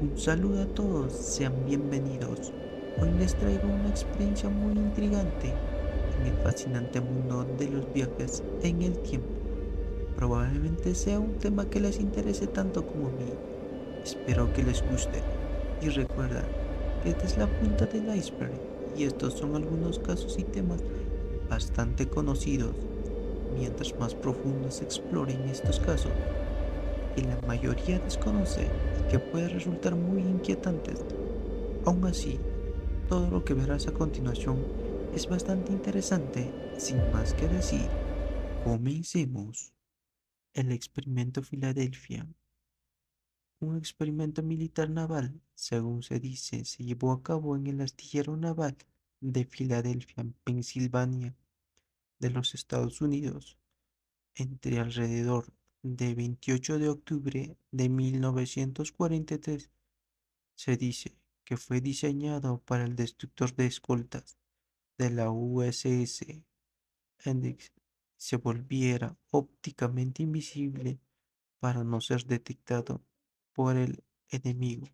Un saludo a todos, sean bienvenidos. Hoy les traigo una experiencia muy intrigante en el fascinante mundo de los viajes en el tiempo. Probablemente sea un tema que les interese tanto como a mí. Espero que les guste. Y recuerda que esta es la punta del iceberg y estos son algunos casos y temas bastante conocidos. Mientras más profundo se exploren estos casos, que la mayoría desconoce y que puede resultar muy inquietantes. Aún así, todo lo que verás a continuación es bastante interesante. Sin más que decir, comencemos. El experimento Filadelfia. Un experimento militar naval, según se dice, se llevó a cabo en el astillero naval de Filadelfia, Pensilvania, de los Estados Unidos, entre alrededor de 28 de octubre de 1943. Se dice que fue diseñado para el destructor de escoltas de la USS Hendrix se volviera ópticamente invisible para no ser detectado por el enemigo.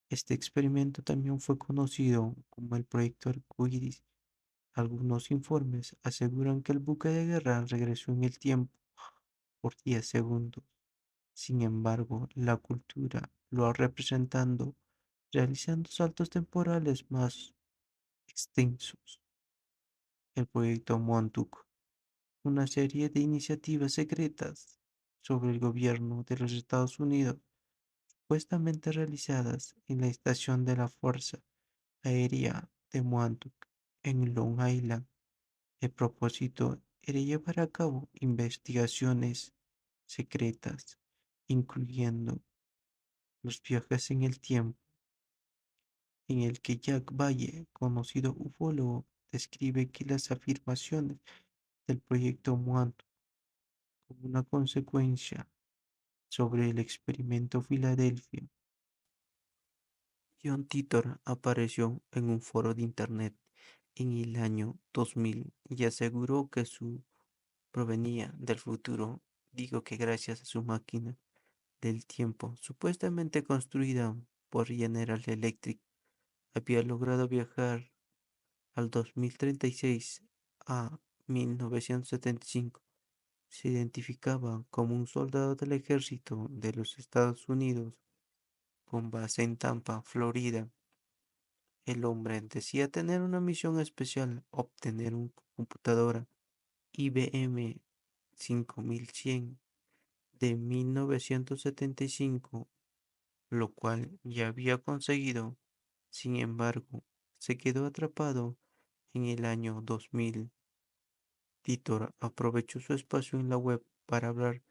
Este experimento también fue conocido como el Proyecto Arcoíris. Algunos informes aseguran que el buque de guerra regresó en el tiempo por 10 segundos. Sin embargo, la cultura lo ha representando realizando saltos temporales más extensos. El proyecto Montauk, una serie de iniciativas secretas sobre el gobierno de los Estados Unidos, supuestamente realizadas en la estación de la Fuerza Aérea de Montauk, en Long Island. El propósito era llevar a cabo investigaciones secretas, incluyendo los viajes en el tiempo, en el que Jack Valle, conocido ufólogo, describe que las afirmaciones del proyecto Montauk como una consecuencia sobre el experimento Filadelfia. John Titor apareció en un foro de internet en el año 2000 y aseguró que su provenía del futuro. Dijo que gracias a su máquina del tiempo, supuestamente construida por General Electric, había logrado viajar al 2036 a 1975. Se identificaba como un soldado del ejército de los Estados Unidos con base en Tampa, Florida. El hombre decía tener una misión especial, obtener una computadora IBM 5100 de 1975, lo cual ya había conseguido. Sin embargo, se quedó atrapado en el año 2000. Titor aprovechó su espacio en la web para hablar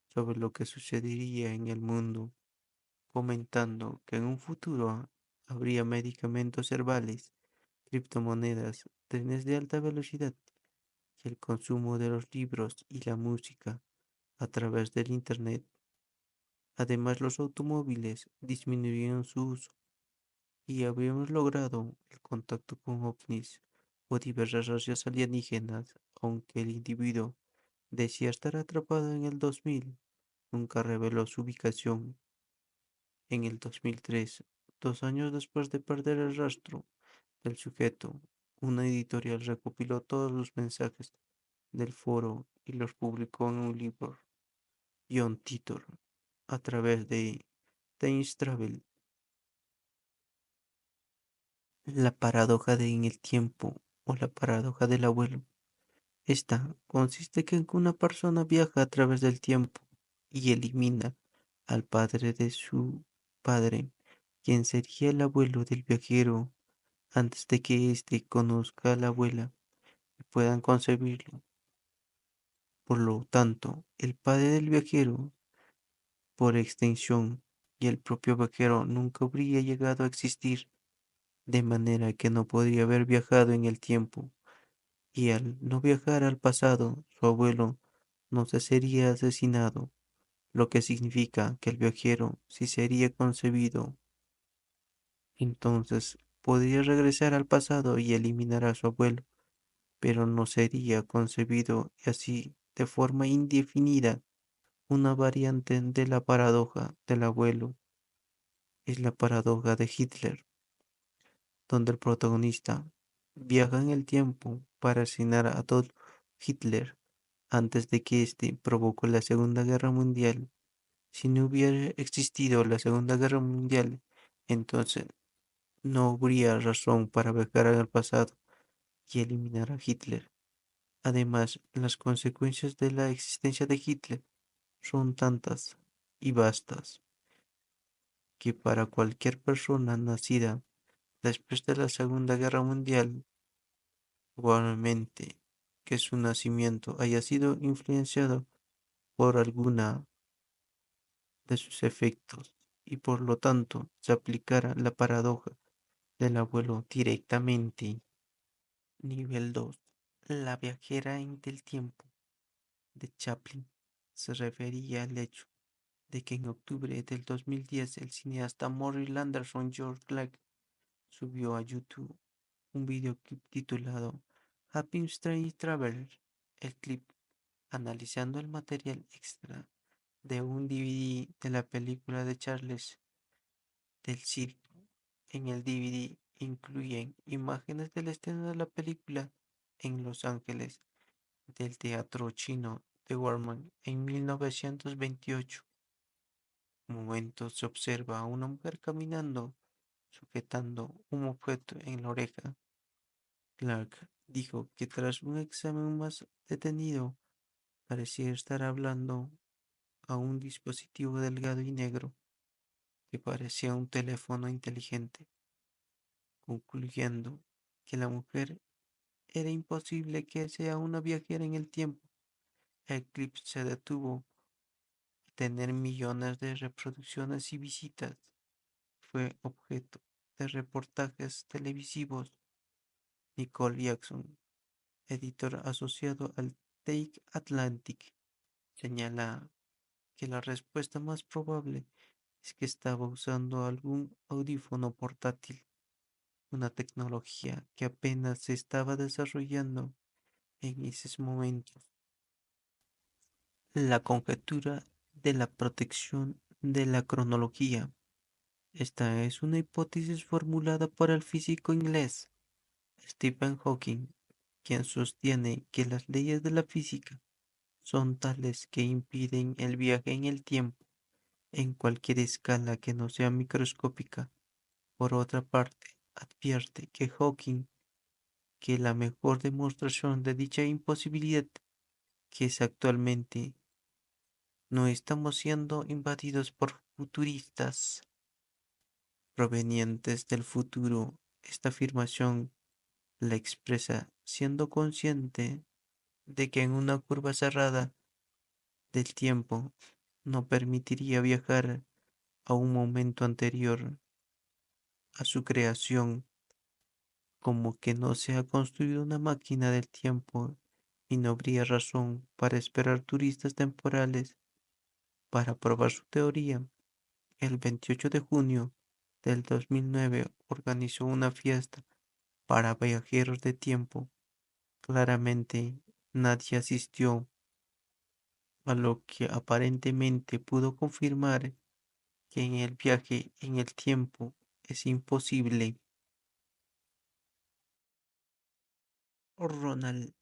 sobre lo que sucedería en el mundo, comentando que en un futuro habría medicamentos herbales, criptomonedas, trenes de alta velocidad y el consumo de los libros y la música a través del Internet. Además, los automóviles disminuyeron su uso y habríamos logrado el contacto con ovnis o diversas razas alienígenas, aunque el individuo decía estar atrapado en el 2000, nunca reveló su ubicación. En el 2003, 2 años después de perder el rastro del sujeto, una editorial recopiló todos los mensajes del foro y los publicó en un libro, John Titor, a través de Time Travel. La paradoja de en el tiempo o la paradoja del abuelo. Esta consiste en que una persona viaja a través del tiempo y elimina al padre de su padre, quien sería el abuelo del viajero, antes de que éste conozca a la abuela y puedan concebirlo. Por lo tanto, el padre del viajero, por extensión, y el propio viajero nunca habría llegado a existir, de manera que no podría haber viajado en el tiempo, y al no viajar al pasado, su abuelo no se sería asesinado, lo que significa que el viajero sí sería concebido. Entonces, podría regresar al pasado y eliminar a su abuelo, pero no sería concebido y así, de forma indefinida, una variante de la paradoja del abuelo. es la paradoja de Hitler, donde el protagonista viaja en el tiempo para asesinar a Adolf Hitler antes de que éste provocó la Segunda Guerra Mundial. Si no hubiera existido la Segunda Guerra Mundial, entonces no habría razón para viajar al pasado y eliminar a Hitler. Además, las consecuencias de la existencia de Hitler son tantas y vastas que para cualquier persona nacida después de la Segunda Guerra Mundial, probablemente que su nacimiento haya sido influenciado por alguna de sus efectos y por lo tanto se aplicara la paradoja del abuelo directamente. Nivel 2. La viajera del tiempo de Chaplin se refería al hecho de que en octubre del 2010 el cineasta Morris Anderson George Clark subió a YouTube un videoclip titulado Happy Strange Traveler. El clip, analizando el material extra de un DVD de la película de Charles del circo. En el DVD incluyen imágenes del estreno de la película en Los Ángeles del Teatro Chino de Warman en 1928. Un momento se observa a una mujer caminando, sujetando un objeto en la oreja. Clark dijo que tras un examen más detenido, parecía estar hablando a un dispositivo delgado y negro que parecía un teléfono inteligente, concluyendo que la mujer era imposible que sea una viajera en el tiempo. El clip se detuvo a tener millones de reproducciones y visitas. Fue objeto de reportajes televisivos. Nicole Jackson, editor asociado al Take Atlantic, señala que la respuesta más probable es que estaba usando algún audífono portátil, una tecnología que apenas se estaba desarrollando en esos momentos. La conjetura de la protección de la cronología. Esta es una hipótesis formulada por el físico inglés Stephen Hawking, quien sostiene que las leyes de la física son tales que impiden el viaje en el tiempo en cualquier escala que no sea microscópica. Por otra parte, advierte que Hawking que la mejor demostración de dicha imposibilidad que es actualmente no estamos siendo invadidos por futuristas provenientes del futuro. Esta afirmación la expresa siendo consciente de que en una curva cerrada del tiempo no permitiría viajar a un momento anterior a su creación, como que no se ha construido una máquina del tiempo y no habría razón para esperar turistas temporales para probar su teoría. El 28 de junio del 2009 organizó una fiesta para viajeros de tiempo. Claramente nadie asistió, a lo que aparentemente pudo confirmar que en el viaje en el tiempo es imposible. Ronald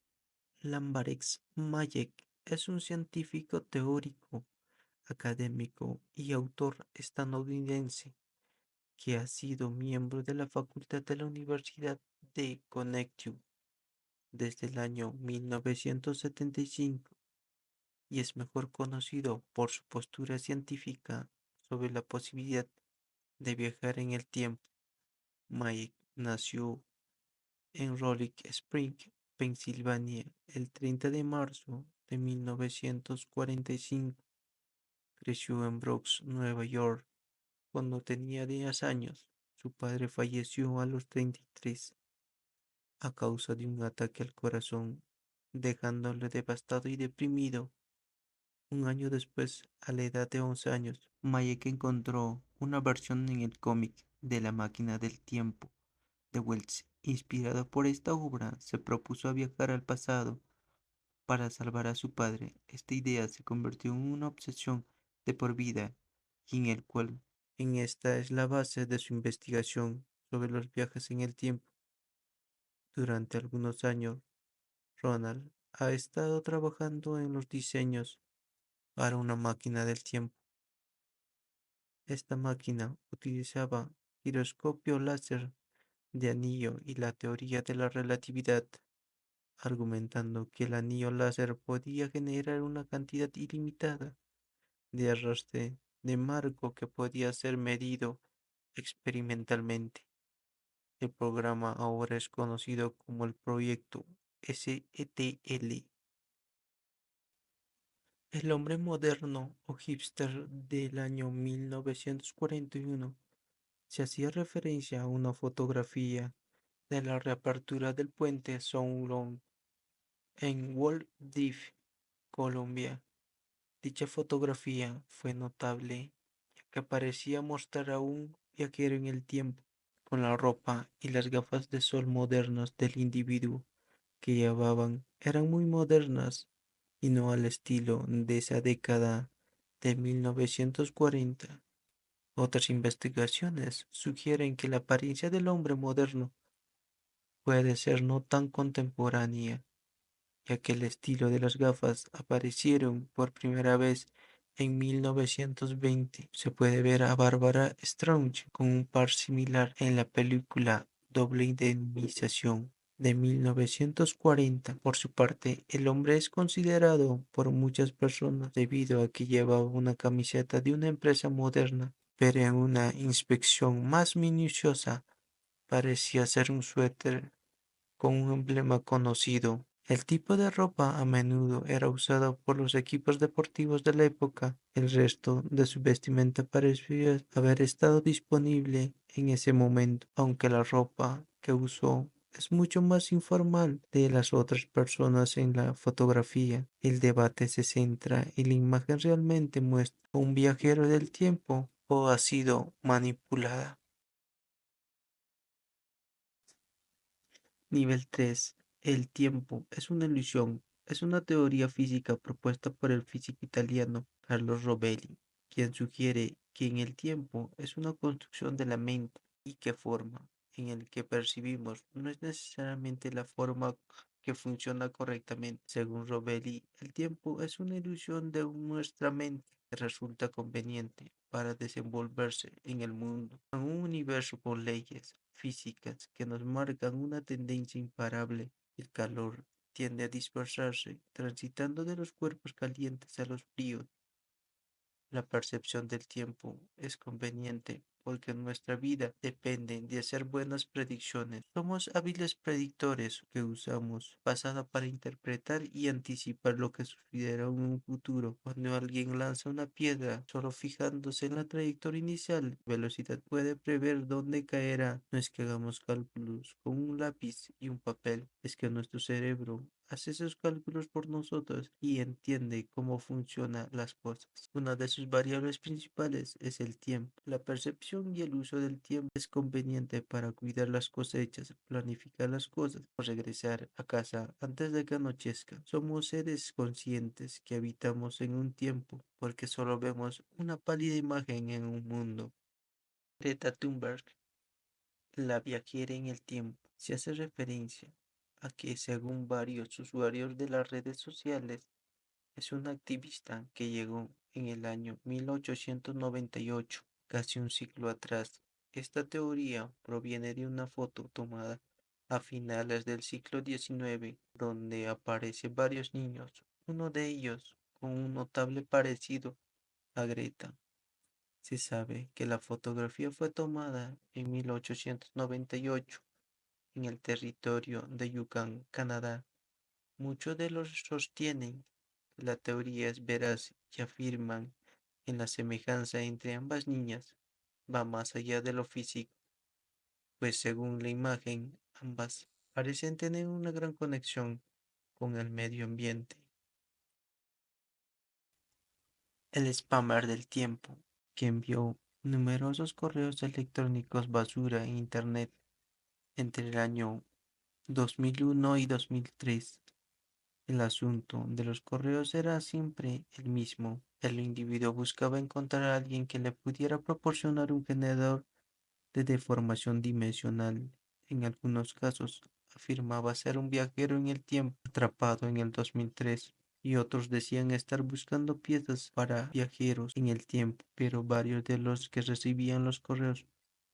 Lambarex Mayek es un científico teórico, académico y autor estadounidense que ha sido miembro de la facultad de la Universidad de Connecticut desde el año 1975 y es mejor conocido por su postura científica sobre la posibilidad de viajar en el tiempo. Mayek nació en Rolling Spring, Pensilvania, el 30 de marzo de 1945. Creció en Bronx, Nueva York. Cuando tenía 10 años, su padre falleció a los 33 a causa de un ataque al corazón, dejándole devastado y deprimido. Un año después, a la edad de 11 años, Mayek encontró una versión en el cómic de La máquina del tiempo de Wells. Inspirado por esta obra, se propuso viajar al pasado para salvar a su padre. Esta idea se convirtió en una obsesión de por vida y en el cual En esta es la base de su investigación sobre los viajes en el tiempo. Durante algunos años, Ronald ha estado trabajando en los diseños para una máquina del tiempo. Esta máquina utilizaba giroscopio láser de anillo y la teoría de la relatividad, argumentando que el anillo láser podía generar una cantidad ilimitada de arrastre de marco que podía ser medido experimentalmente. El programa ahora es conocido como el Proyecto SETL. El hombre moderno o hipster del año 1941 se hacía referencia a una fotografía de la reapertura del puente Long en Plovdiv, Colombia. Dicha fotografía fue notable ya que parecía mostrar a un viajero en el tiempo, con la ropa y las gafas de sol modernas del individuo que llevaban eran muy modernas y no al estilo de esa década de 1940. Otras investigaciones sugieren que la apariencia del hombre moderno puede ser no tan contemporánea, ya que el estilo de las gafas aparecieron por primera vez en 1920. Se puede ver a Barbara Strauch con un par similar en la película Doble Indemnización de 1940. Por su parte, el hombre es considerado por muchas personas debido a que llevaba una camiseta de una empresa moderna, pero en una inspección más minuciosa parecía ser un suéter con un emblema conocido. El tipo de ropa a menudo era usado por los equipos deportivos de la época. El resto de su vestimenta parecía haber estado disponible en ese momento, aunque la ropa que usó es mucho más informal de las otras personas en la fotografía. El debate se centra en la imagen realmente muestra a un viajero del tiempo o ha sido manipulada. Nivel 3. El tiempo es una ilusión. Es una teoría física propuesta por el físico italiano Carlo Rovelli, quien sugiere que en el tiempo es una construcción de la mente y que forma en el que percibimos no es necesariamente la forma que funciona correctamente. Según Rovelli, el tiempo es una ilusión de nuestra mente que resulta conveniente para desenvolverse en el mundo, en un universo con leyes físicas que nos marcan una tendencia imparable. El calor tiende a dispersarse, transitando de los cuerpos calientes a los fríos. La percepción del tiempo es conveniente porque nuestra vida depende de hacer buenas predicciones. Somos hábiles predictores que usamos pasado para interpretar y anticipar lo que sucederá en un futuro. Cuando alguien lanza una piedra, solo fijándose en la trayectoria inicial, velocidad puede prever dónde caerá. No es que hagamos cálculos con un lápiz y un papel, es que nuestro cerebro hace esos cálculos por nosotros y entiende cómo funcionan las cosas. Una de sus variables principales es el tiempo. La percepción y el uso del tiempo es conveniente para cuidar las cosechas, planificar las cosas o regresar a casa antes de que anochezca. Somos seres conscientes que habitamos en un tiempo porque solo vemos una pálida imagen en un mundo. Greta Thunberg, la viajera en el tiempo, se hace referencia a que, según varios usuarios de las redes sociales, es una activista que llegó en el año 1898, casi un siglo atrás. Esta teoría proviene de una foto tomada a finales del siglo XIX, donde aparecen varios niños, uno de ellos con un notable parecido a Greta. Se sabe que la fotografía fue tomada en 1898 en el territorio de Yukon, Canadá. Muchos de los sostienen que la teoría es veraz y afirman que la semejanza entre ambas niñas va más allá de lo físico, pues según la imagen, ambas parecen tener una gran conexión con el medio ambiente. El spammer del tiempo, que envió numerosos correos electrónicos basura en Internet entre el año 2001 y 2003, El asunto de los correos era siempre el mismo. El individuo buscaba encontrar a alguien que le pudiera proporcionar un generador de deformación dimensional. En algunos casos, afirmaba ser un viajero en el tiempo atrapado en el 2003 y otros decían estar buscando piezas para viajeros en el tiempo, pero varios de los que recibían los correos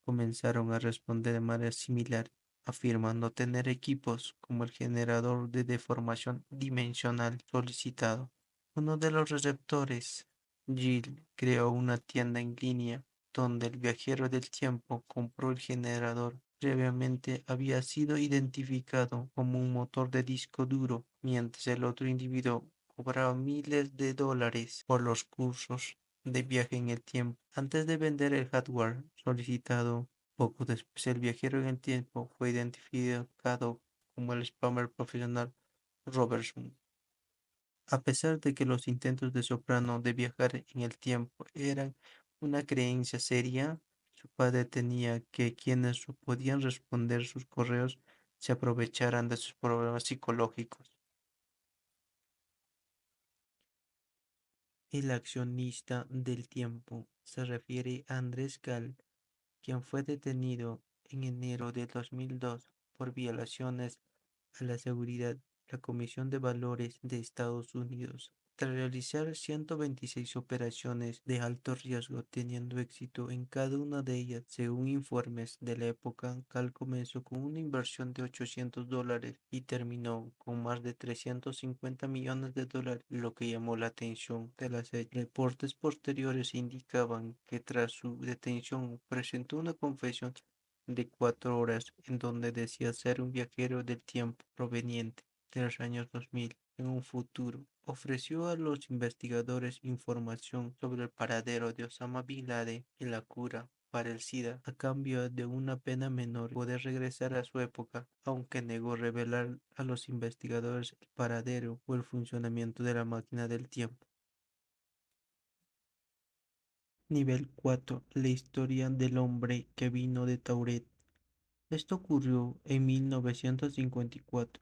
comenzaron a responder de manera similar, afirmando tener equipos como el generador de deformación dimensional solicitado. Uno de los receptores, Jill, creó una tienda en línea donde el viajero del tiempo compró el generador. Previamente había sido identificado como un motor de disco duro, mientras el otro individuo cobraba miles de dólares por los cursos de viaje en el tiempo. Antes de vender el hardware solicitado, poco después el viajero en el tiempo fue identificado como el spammer profesional Robertson. A pesar de que los intentos de Soprano de viajar en el tiempo eran una creencia seria, su padre temía que quienes podían responder sus correos se aprovecharan de sus problemas psicológicos. El accionista del tiempo se refiere a Andrés Gal, quien fue detenido en enero de 2002 por violaciones a la seguridad de la Comisión de Valores de Estados Unidos. Tras realizar 126 operaciones de alto riesgo, teniendo éxito en cada una de ellas, según informes de la época, Cal comenzó con una inversión de $800 y terminó con más de $350 millones, lo que llamó la atención de la serie. Reportes posteriores indicaban que tras su detención presentó una confesión de 4 horas en donde decía ser un viajero del tiempo proveniente de los años 2000 en un futuro. Ofreció a los investigadores información sobre el paradero de Osama Bin Laden y la cura para el SIDA a cambio de una pena menor y poder regresar a su época, aunque negó revelar a los investigadores el paradero o el funcionamiento de la máquina del tiempo. Nivel 4. La historia del hombre que vino de Tauret. Esto ocurrió en 1954,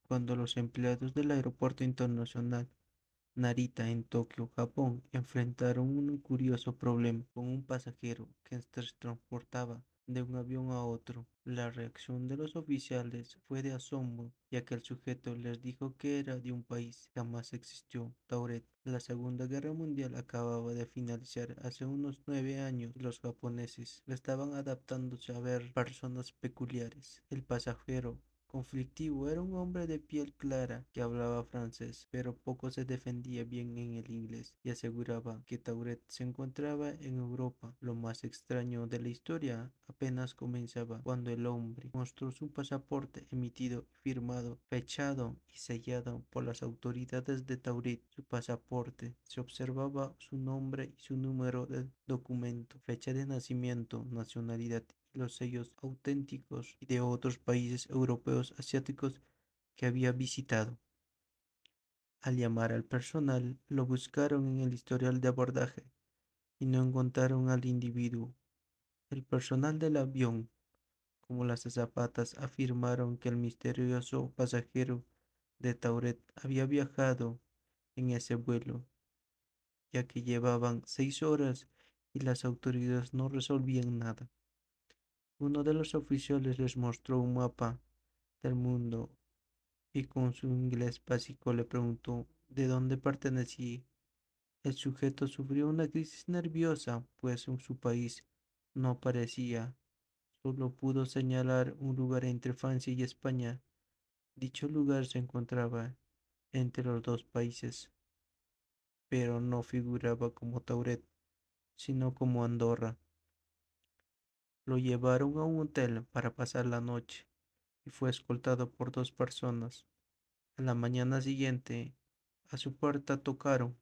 cuando los empleados del Aeropuerto Internacional Narita en Tokio, Japón, enfrentaron un curioso problema con un pasajero que se transportaba de un avión a otro. La reacción de los oficiales fue de asombro, ya que el sujeto les dijo que era de un país que jamás existió, Tauret. La Segunda Guerra Mundial acababa de finalizar hace unos 9 años y los japoneses estaban adaptándose a ver personas peculiares. El pasajero conflictivo era un hombre de piel clara que hablaba francés, pero poco se defendía bien en el inglés y aseguraba que Tauret se encontraba en Europa. Lo más extraño de la historia apenas comenzaba cuando el hombre mostró su pasaporte emitido, firmado, fechado y sellado por las autoridades de Tauret. Su pasaporte se observaba su nombre y su número de documento, fecha de nacimiento, nacionalidad los sellos auténticos y de otros países europeos asiáticos que había visitado. Al llamar al personal, lo buscaron en el historial de abordaje y no encontraron al individuo. El personal del avión, como las azafatas, afirmaron que el misterioso pasajero de Tauret había viajado en ese vuelo, ya que llevaban 6 horas y las autoridades no resolvían nada. Uno de los oficiales les mostró un mapa del mundo y con su inglés básico le preguntó de dónde pertenecía. El sujeto sufrió una crisis nerviosa, pues en su país no aparecía. Solo pudo señalar un lugar entre Francia y España. Dicho lugar se encontraba entre los dos países, pero no figuraba como Tauret, sino como Andorra. Lo llevaron a un hotel para pasar la noche y fue escoltado por 2 personas. A la mañana siguiente, a su puerta tocaron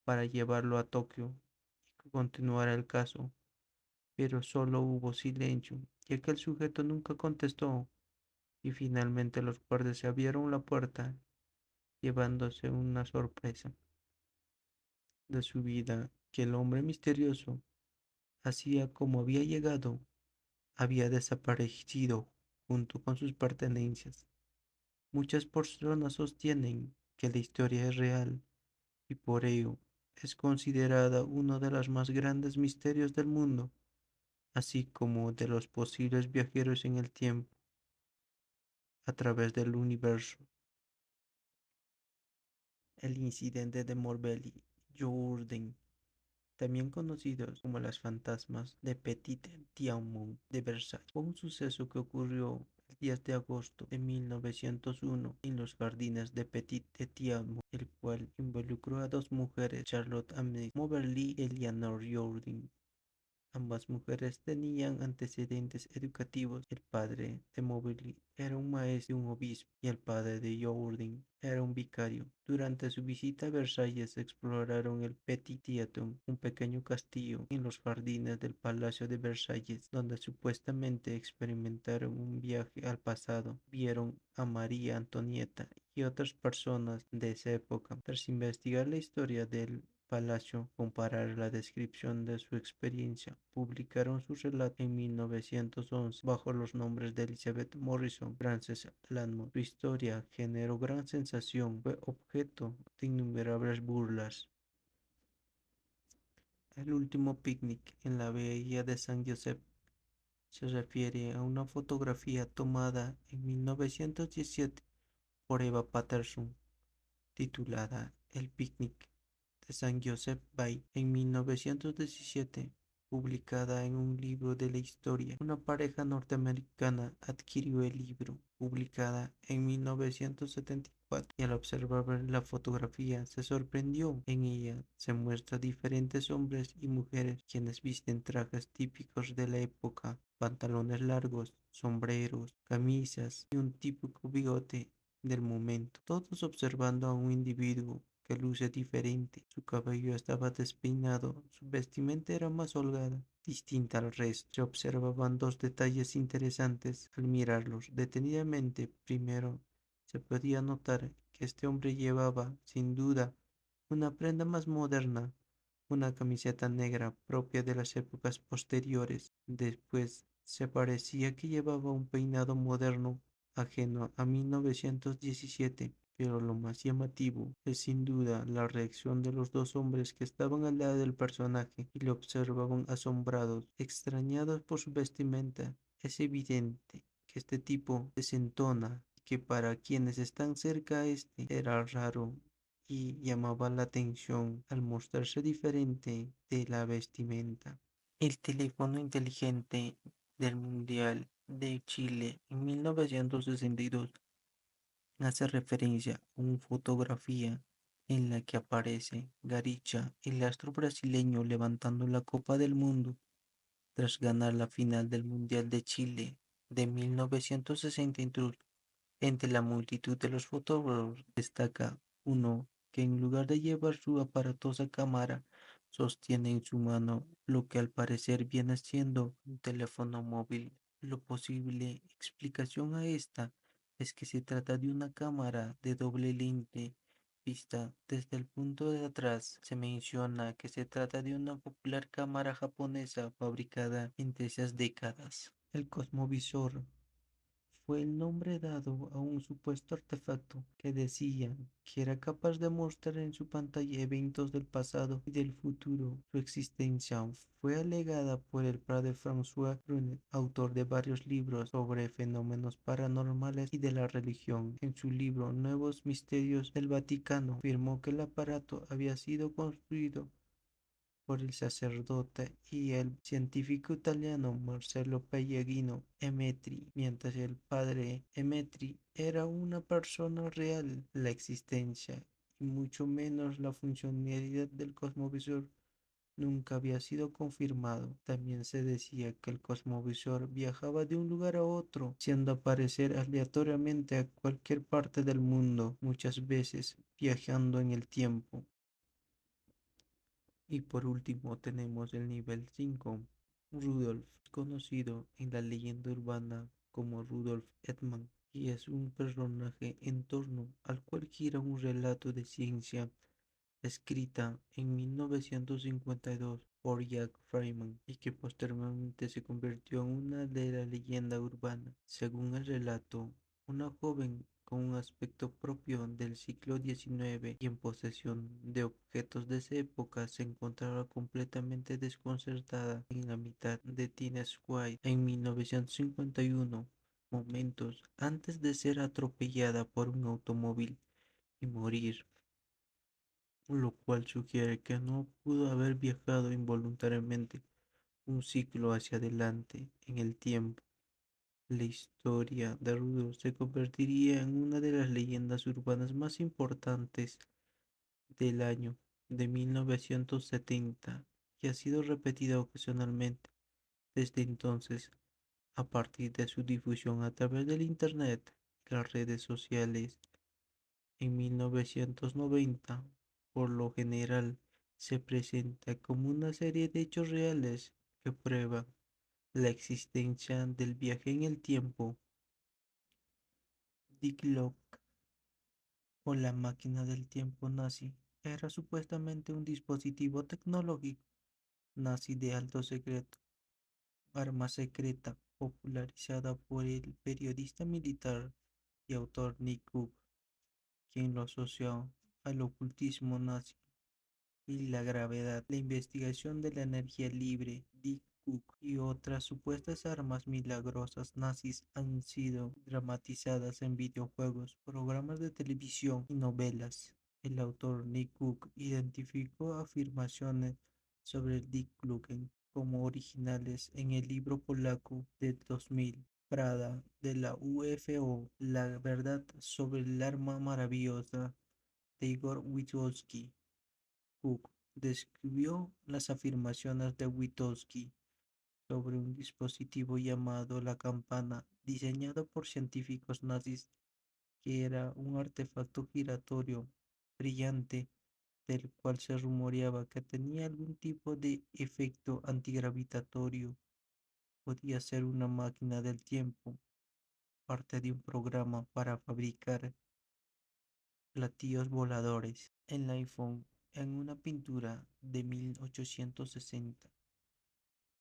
para llevarlo a Tokio y continuar el caso, pero solo hubo silencio, ya que el sujeto nunca contestó y finalmente los guardias se abrieron la puerta, llevándose una sorpresa de su vida, que el hombre misterioso, hacía como había llegado, había desaparecido junto con sus pertenencias. Muchas personas sostienen que la historia es real y por ello es considerada uno de los más grandes misterios del mundo, así como de los posibles viajeros en el tiempo a través del universo. El incidente de Morbelli Jourdain, también conocidos como las fantasmas de Petit Diamant de Versalles, fue un suceso que ocurrió el 10 de agosto de 1901 en los jardines de Petit Diamant, el cual involucró a dos mujeres, Charlotte Amalie Moberly y Eleanor Jourdain. Ambas mujeres tenían antecedentes educativos. El padre de Moberly era un maestro y un obispo, y el padre de Jourdain era un vicario. Durante su visita a Versalles exploraron el Petit Theaton, un pequeño castillo en los jardines del Palacio de Versalles, donde supuestamente experimentaron un viaje al pasado. Vieron a María Antonieta y otras personas de esa época. Tras investigar la historia del Palacio, comparar la descripción de su experiencia, publicaron su relato en 1911 bajo los nombres de Elizabeth Morrison, Frances Lamont. Su historia generó gran sensación, fue objeto de innumerables burlas. El último picnic en la bahía de San Josep se refiere a una fotografía tomada en 1917 por Eva Patterson, titulada El picnic de San Joseph Bay en 1917, publicada en un libro de la historia. Una pareja norteamericana adquirió el libro, publicada en 1974, y al observar la fotografía se sorprendió. En ella se muestra diferentes hombres y mujeres quienes visten trajes típicos de la época, pantalones largos, sombreros, camisas y un típico bigote del momento, todos observando a un individuo que luce diferente. Su cabello estaba despeinado, su vestimenta era más holgada, distinta al resto. Se observaban dos detalles interesantes al mirarlos detenidamente. Primero, se podía notar que este hombre llevaba, sin duda, una prenda más moderna, una camiseta negra propia de las épocas posteriores. Después, se parecía que llevaba un peinado moderno ajeno a 1917, pero lo más llamativo es sin duda la reacción de los dos hombres que estaban al lado del personaje y lo observaban asombrados, extrañados por su vestimenta. Es evidente que este tipo desentona, que para quienes están cerca a este era raro y llamaba la atención al mostrarse diferente de la vestimenta. El teléfono inteligente del Mundial de Chile en 1962 hace referencia a una fotografía en la que aparece Garrincha, el astro brasileño, levantando la Copa del Mundo tras ganar la final del Mundial de Chile de 1962. Entre la multitud de los fotógrafos destaca uno que en lugar de llevar su aparatosa cámara, sostiene en su mano lo que al parecer viene siendo un teléfono móvil. La posible explicación a esta es que se trata de una cámara de doble lente vista desde el punto de atrás. Se menciona que se trata de una popular cámara japonesa fabricada entre esas décadas. El cosmovisor fue el nombre dado a un supuesto artefacto que decían que era capaz de mostrar en su pantalla eventos del pasado y del futuro. Su existencia fue alegada por el padre François Brunet, autor de varios libros sobre fenómenos paranormales y de la religión. En su libro Nuevos Misterios del Vaticano, afirmó que el aparato había sido construido por el sacerdote y el científico italiano Marcello Pellegrino Emetri, mientras el padre Emetri era una persona real. La existencia y mucho menos la funcionalidad del cosmovisor nunca había sido confirmado. También se decía que el cosmovisor viajaba de un lugar a otro, haciendo aparecer aleatoriamente a cualquier parte del mundo, muchas veces viajando en el tiempo. Y por último tenemos el nivel 5. Rudolf, conocido en la leyenda urbana como Rudolf Edman, y es un personaje en torno al cual gira un relato de ciencia escrita en 1952 por Jack Freiman y que posteriormente se convirtió en una de la leyenda urbana. Según el relato, una joven con un aspecto propio del siglo XIX y en posesión de objetos de esa época, se encontraba completamente desconcertada en la mitad de Teenage White en 1951, momentos antes de ser atropellada por un automóvil y morir, lo cual sugiere que no pudo haber viajado involuntariamente un ciclo hacia adelante en el tiempo. La historia de Rudolph se convertiría en una de las leyendas urbanas más importantes del año de 1970 y ha sido repetida ocasionalmente desde entonces a partir de su difusión a través del Internet y las redes sociales. En 1990, por lo general, se presenta como una serie de hechos reales que prueban la existencia del viaje en el tiempo. Dick Lock, o la máquina del tiempo nazi, era supuestamente un dispositivo tecnológico nazi de alto secreto, arma secreta popularizada por el periodista militar y autor Nick Cook, quien lo asoció al ocultismo nazi y la gravedad. La investigación de la energía libre, Dick Cook y otras supuestas armas milagrosas nazis han sido dramatizadas en videojuegos, programas de televisión y novelas. El autor Nick Cook identificó afirmaciones sobre el Dick Klugen como originales en el libro polaco de 2000, Prada, de la UFO, La verdad sobre el arma maravillosa, de Igor Witowski. Cook describió las afirmaciones de Witowski sobre un dispositivo llamado la campana, diseñado por científicos nazis, que era un artefacto giratorio brillante del cual se rumoreaba que tenía algún tipo de efecto antigravitatorio. Podía ser una máquina del tiempo, parte de un programa para fabricar platillos voladores. El iPhone, en una pintura de 1860,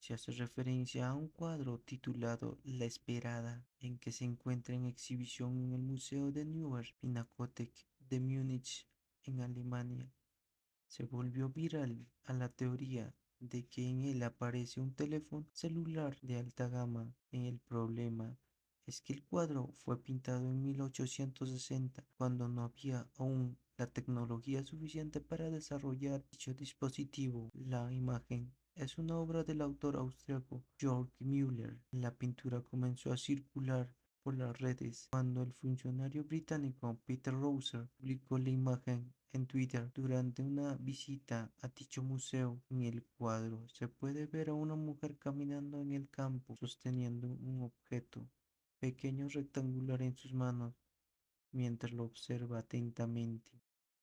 se hace referencia a un cuadro titulado La Esperada, en que se encuentra en exhibición en el Museo de Neuer Pinakothek de Múnich, en Alemania. Se volvió viral a la teoría de que en él aparece un teléfono celular de alta gama. El problema es que el cuadro fue pintado en 1860, cuando no había aún la tecnología suficiente para desarrollar dicho dispositivo. La imagen es una obra del autor austriaco Georg Müller. La pintura comenzó a circular por las redes cuando el funcionario británico Peter Rosser publicó la imagen en Twitter durante una visita a dicho museo. En el cuadro se puede ver a una mujer caminando en el campo sosteniendo un objeto pequeño rectangular en sus manos mientras lo observa atentamente.